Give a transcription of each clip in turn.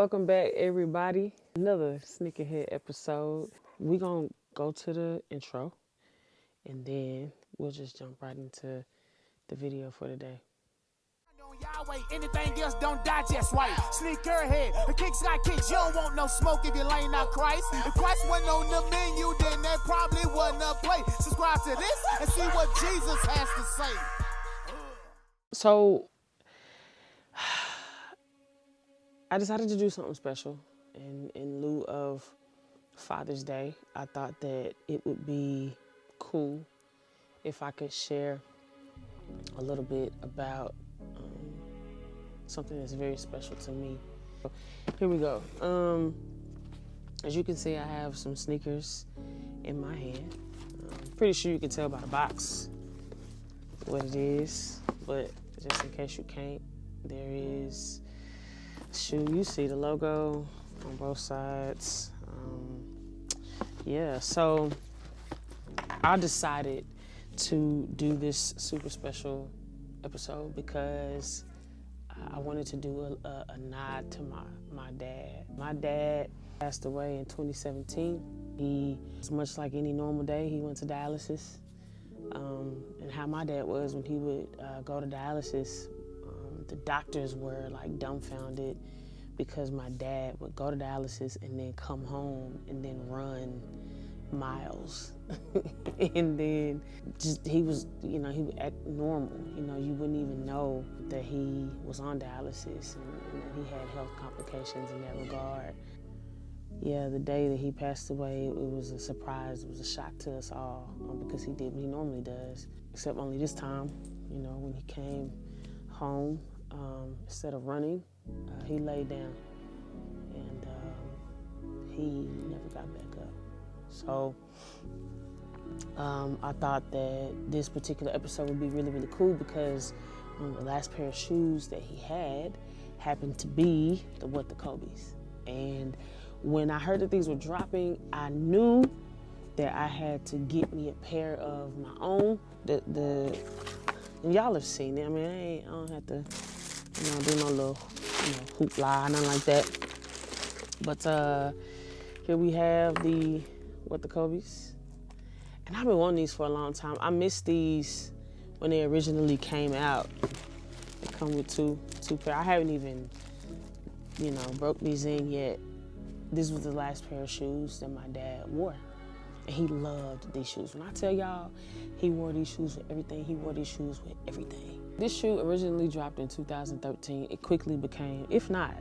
Welcome back, everybody. Another SneakHERhead episode. We're going to go to the intro, and then we'll just jump right into the video for today. Yahweh, anything else don't digest right. SneakHERhead, the kicks got kicks. You don't want no smoke if you ain't not Christ. If Christ wasn't on the menu, then that probably wasn't a play. Subscribe to this and see what Jesus has to say. So, I decided to do something special in lieu of Father's Day. I thought that it would be cool if I could share a little bit about something that's very special to me. So, here we go. As you can see, I have some sneakers in my hand. Pretty sure you can tell by the box what it is, but just in case you can't, there is a shoe. You see the logo on both sides. Yeah, so I decided to do this super special episode because I wanted to do a nod to my dad. My dad passed away in 2017. He, as much like any normal day, he went to dialysis. And how my dad was when he would go to dialysis, the doctors were like dumbfounded because my dad would go to dialysis and then come home and then run miles. And then just he was, he would act normal. You wouldn't even know that he was on dialysis and that he had health complications in that regard. Yeah, the day that he passed away, it was a surprise. It was a shock to us all because he did what he normally does, except only this time, when he came home, instead of running, he laid down and he never got back up. So I thought that this particular episode would be really, really cool because the last pair of shoes that he had happened to be the Kobe's. And when I heard that these were dropping, I knew that I had to get me a pair of my own. And y'all have seen it. I mean, I don't have to, do no little, hoopla, nothing like that. But here we have the Kobe's. And I've been wanting these for a long time. I missed these when they originally came out. They come with two pair. I haven't even, broke these in yet. This was the last pair of shoes that my dad wore. And he loved these shoes. When I tell y'all, he wore these shoes with everything. He wore these shoes with everything. This shoe originally dropped in 2013. It quickly became, if not,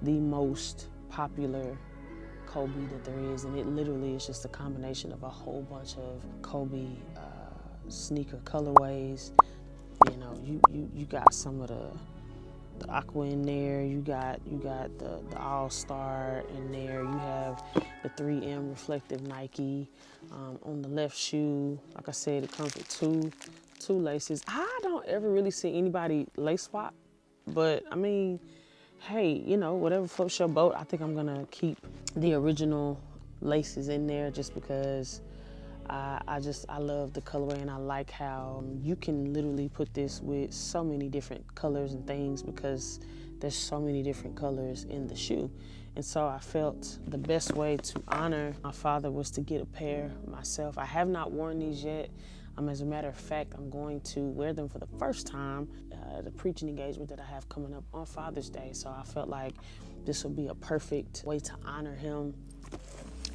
the most popular Kobe that there is. And it literally is just a combination of a whole bunch of Kobe sneaker colorways. You got some of the aqua in there, you got the all-star in there, you have the 3M reflective Nike on the left shoe. Like I said, it comes with two laces. I don't ever really see anybody lace swap, but I mean, hey, whatever floats your boat. I think I'm gonna keep the original laces in there just because I love the colorway, and I like how you can literally put this with so many different colors and things because there's so many different colors in the shoe. And so I felt the best way to honor my father was to get a pair myself. I have not worn these yet. As a matter of fact, I'm going to wear them for the first time at a preaching engagement that I have coming up on Father's Day. So I felt like this would be a perfect way to honor him.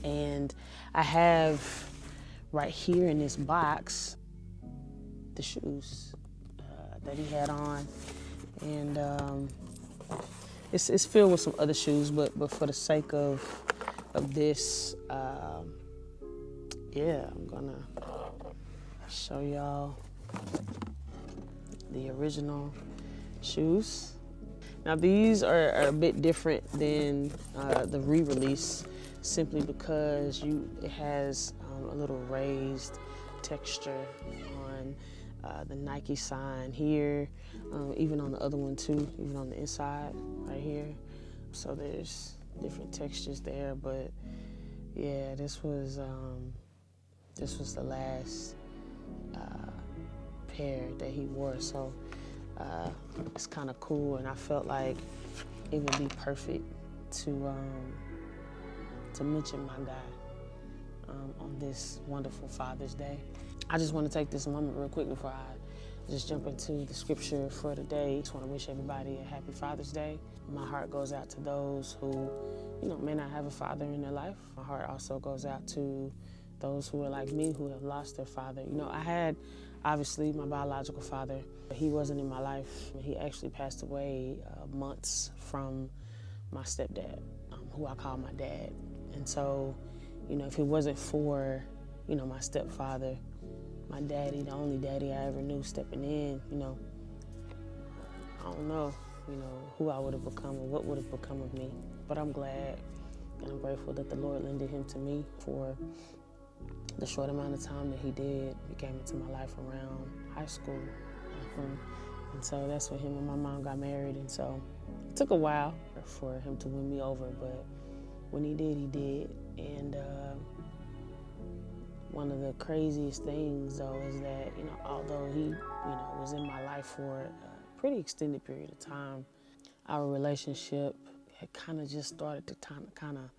And I have right here in this box the shoes that he had on, and it's filled with some other shoes, but for the sake of this, yeah, I'm gonna show y'all the original shoes. Now these are a bit different than the re-release, simply because it has a little raised texture on the Nike sign here, even on the other one too, even on the inside right here. So there's different textures there, but yeah, this was the last pair that he wore. So it's kind of cool, and I felt like it would be perfect to mention my God on this wonderful Father's Day. I just want to take this moment real quick before I just jump into the scripture for today. I just want to wish everybody a happy Father's Day. My heart goes out to those who, may not have a father in their life. My heart also goes out to those who are like me, who have lost their father. I had, obviously, my biological father. He wasn't in my life. He actually passed away months from my stepdad, who I call my dad. And so, if it wasn't for, my stepfather, my daddy, the only daddy I ever knew stepping in, I don't know, who I would have become or what would have become of me. But I'm glad and I'm grateful that the Lord lended him to me for the short amount of time that he did. He came into my life around high school. And so that's when him and my mom got married. And so it took a while for him to win me over, but when he did, he did. And one of the craziest things, though, is that, although he, was in my life for a pretty extended period of time, our relationship had kind of just started to kind of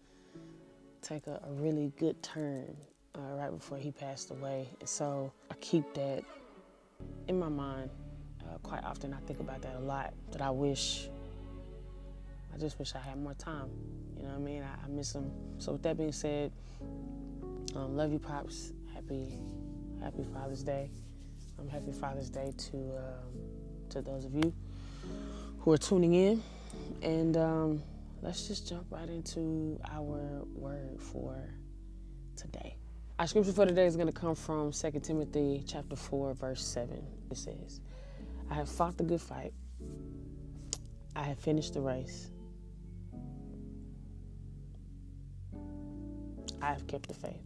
take a really good turn right before he passed away. And so I keep that in my mind quite often. I think about that a lot, that I just wish I had more time. You know what I mean? I miss him. So with that being said, love you, Pops. Happy Father's Day. Happy Father's Day to those of you who are tuning in. And let's just jump right into our word for today. Our scripture for today is going to come from 2 Timothy chapter 4, verse 7. It says, I have fought the good fight. I have finished the race. I have kept the faith.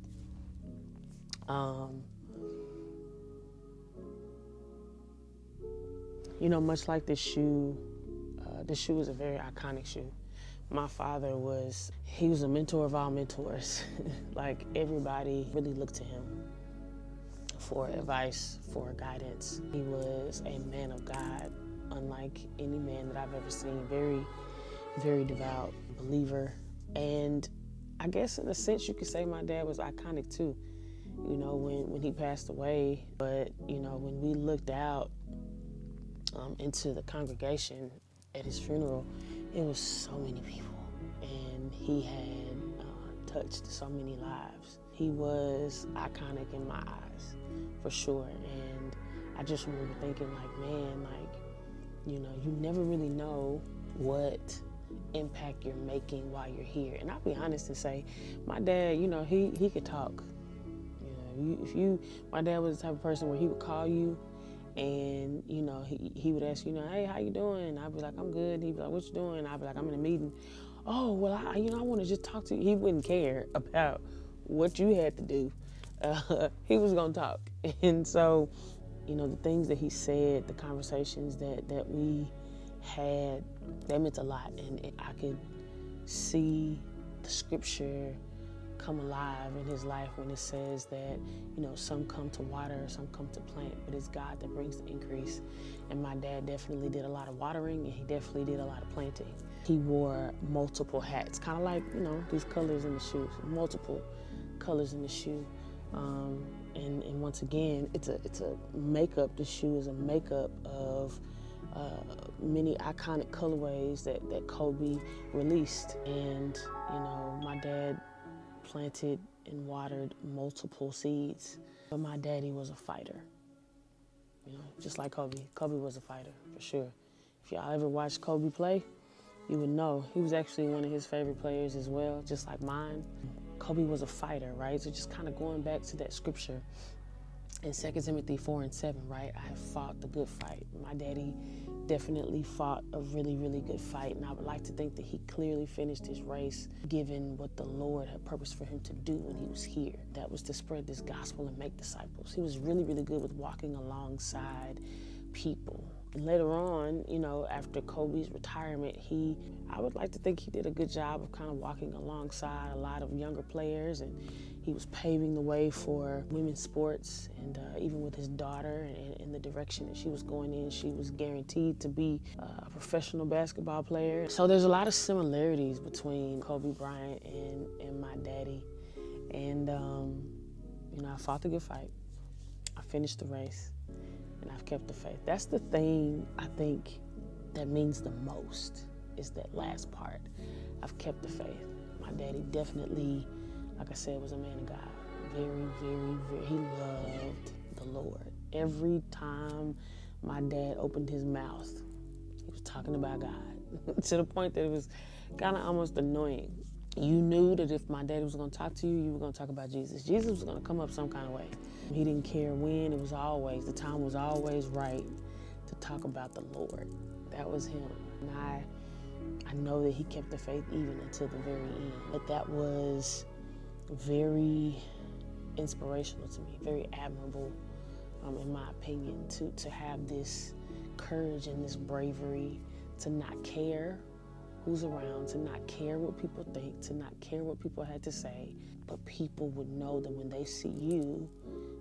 Much like this shoe is a very iconic shoe. My father was a mentor of all mentors. Like, everybody really looked to him for advice, for guidance. He was a man of God, unlike any man that I've ever seen. Very, very devout believer. And I guess in a sense you could say my dad was iconic too, when he passed away. But, when we looked out into the congregation at his funeral, it was so many people, and he had touched so many lives. He was iconic in my eyes, for sure. And I just remember thinking, man, you never really know what impact you're making while you're here. And I'll be honest and say, my dad, he could talk. My dad was the type of person where he would call you, and he would ask you, hey, how you doing? I'd be like, I'm good. He'd be like, what you doing? I'd be like, I'm in a meeting. Oh, well, I want to just talk to you. He wouldn't care about what you had to do. He was gonna talk. And so, the things that he said, the conversations that we had, that meant a lot. And I could see the scripture come alive in his life when it says that, some come to water, some come to plant, but it's God that brings the increase. And my dad definitely did a lot of watering, and he definitely did a lot of planting. He wore multiple hats, kind of like, these colors in the shoes, multiple colors in the shoe. And once again, it's a makeup. The shoe is a makeup of many iconic colorways that Kobe released. And, my dad planted and watered multiple seeds. But my daddy was a fighter, just like Kobe. Kobe was a fighter, for sure. If y'all ever watched Kobe play, you would know. He was actually one of his favorite players as well, just like mine. Kobe was a fighter, right? So just kind of going back to that scripture in 2 Timothy 4 and 7, right? I have fought the good fight. My daddy definitely fought a really, really good fight, and I would like to think that he clearly finished his race, given what the Lord had purposed for him to do when he was here. That was to spread this gospel and make disciples. He was really, really good with walking alongside people, And later on, you know, after Kobe's retirement, I would like to think he did a good job of kind of walking alongside a lot of younger players, and he was paving the way for women's sports. And even with his daughter and the direction that she was going in, she was guaranteed to be a professional basketball player. So there's a lot of similarities between Kobe Bryant and my daddy. And, you know, I fought the good fight. I finished the race. And I've kept the faith. That's the thing I think that means the most, is that last part. I've kept the faith. My daddy definitely, like I said, was a man of God. He loved the Lord. Every time my dad opened his mouth, he was talking about God to the point that it was kind of almost annoying. You knew that if my daddy was going to talk to you, you were going to talk about Jesus. Jesus was going to come up some kind of way. He didn't care when, the time was always right to talk about the Lord. That was him. And I know that he kept the faith even until the very end. But that was very inspirational to me, very admirable, in my opinion, to have this courage and this bravery to not care who's around, to not care what people think, to not care what people had to say, but people would know that when they see you,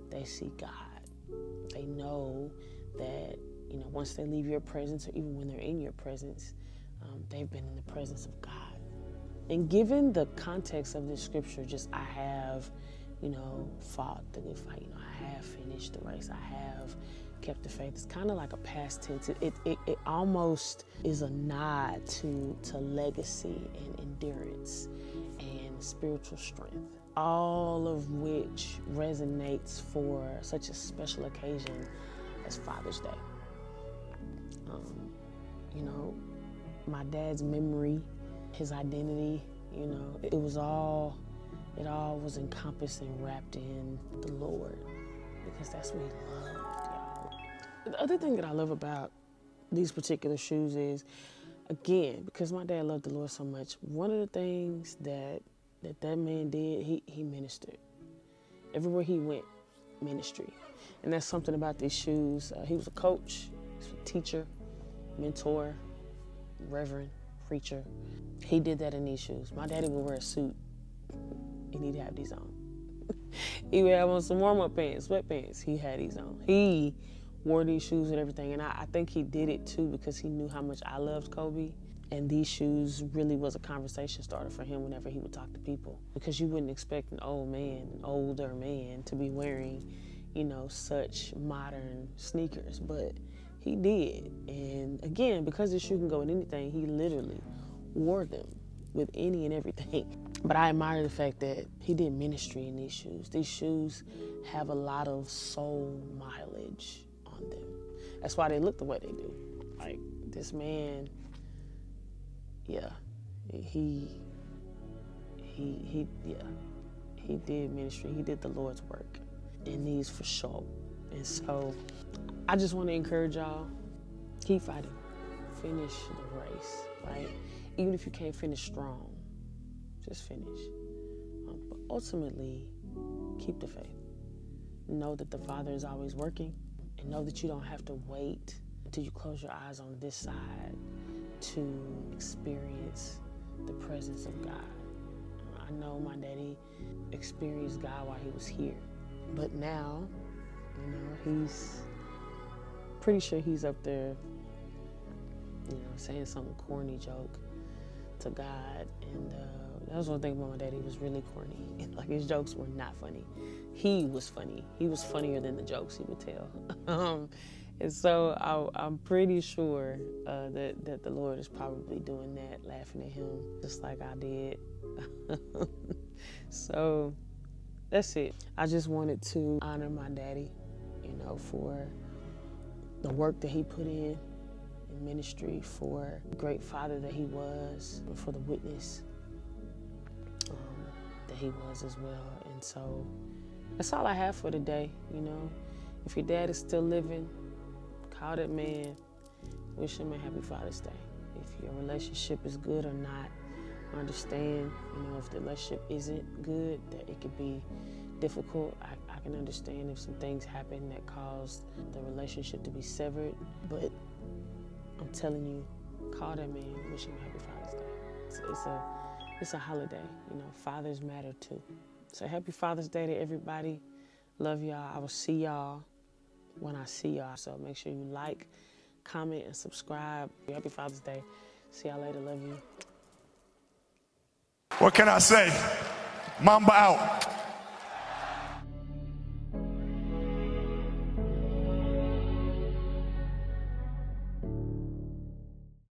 they see God. They know that, you know, once they leave your presence, or even when they're in your presence, they've been in the presence of God. And given the context of this scripture, I have, you know, fought the good fight. You know, I have finished the race. I have kept the faith. It's kind of like a past tense. It almost is a nod to legacy and endurance and spiritual strength, all of which resonates for such a special occasion as Father's Day. You know, my dad's memory, his identity, you know, it all was encompassed and wrapped in the Lord, because that's what he loved, y'all. The other thing that I love about these particular shoes is, again, because my dad loved the Lord so much, one of the things that man did, he ministered. Everywhere he went, ministry. And that's something about these shoes. He was a coach, he was a teacher, mentor, reverend, preacher. He did that in these shoes. My daddy would wear a suit, and he'd have these on. He would have on some warm-up pants, sweatpants. He had these on. He wore these shoes and everything, and I think he did it too because he knew how much I loved Kobe. And these shoes really was a conversation starter for him whenever he would talk to people, because you wouldn't expect an older man to be wearing, you know, such modern sneakers, but he did. And again, because this shoe can go with anything, he literally wore them with any and everything. But I admire the fact that he did ministry in these shoes. These shoes have a lot of soul mileage on them. That's why they look the way they do. Like, this man, yeah, he did ministry. He did the Lord's work in these for sure. And so I just want to encourage y'all, keep fighting, finish the race, right? Even if you can't finish strong, just finish. But ultimately, keep the faith. Know that the Father is always working, and know that you don't have to wait until you close your eyes on this side to experience the presence of God. I know my daddy experienced God while he was here, but now, you know, he's pretty sure he's up there, you know, saying some corny joke to God. And that was one thing about my daddy. He was really corny. Like, his jokes were not funny. He was funny. He was funnier than the jokes he would tell. And so I'm pretty sure that the Lord is probably doing that, laughing at him, just like I did. So that's it. I just wanted to honor my daddy, you know, for the work that he put in ministry, for the great father that he was, and for the witness that he was as well. And so that's all I have for today. You know, if your dad is still living, call that man, wish him a happy Father's Day. If your relationship is good or not, understand, you know, if the relationship isn't good, that it could be difficult. I can understand if some things happen that caused the relationship to be severed, but I'm telling you, call that man, wish him happy Father's Day. It's a holiday, you know, fathers matter too. So happy Father's Day to everybody. Love y'all. I will see y'all when I see y'all. So make sure you like, comment, and subscribe. Happy Father's Day. See y'all later. Love you. What can I say? Mamba out.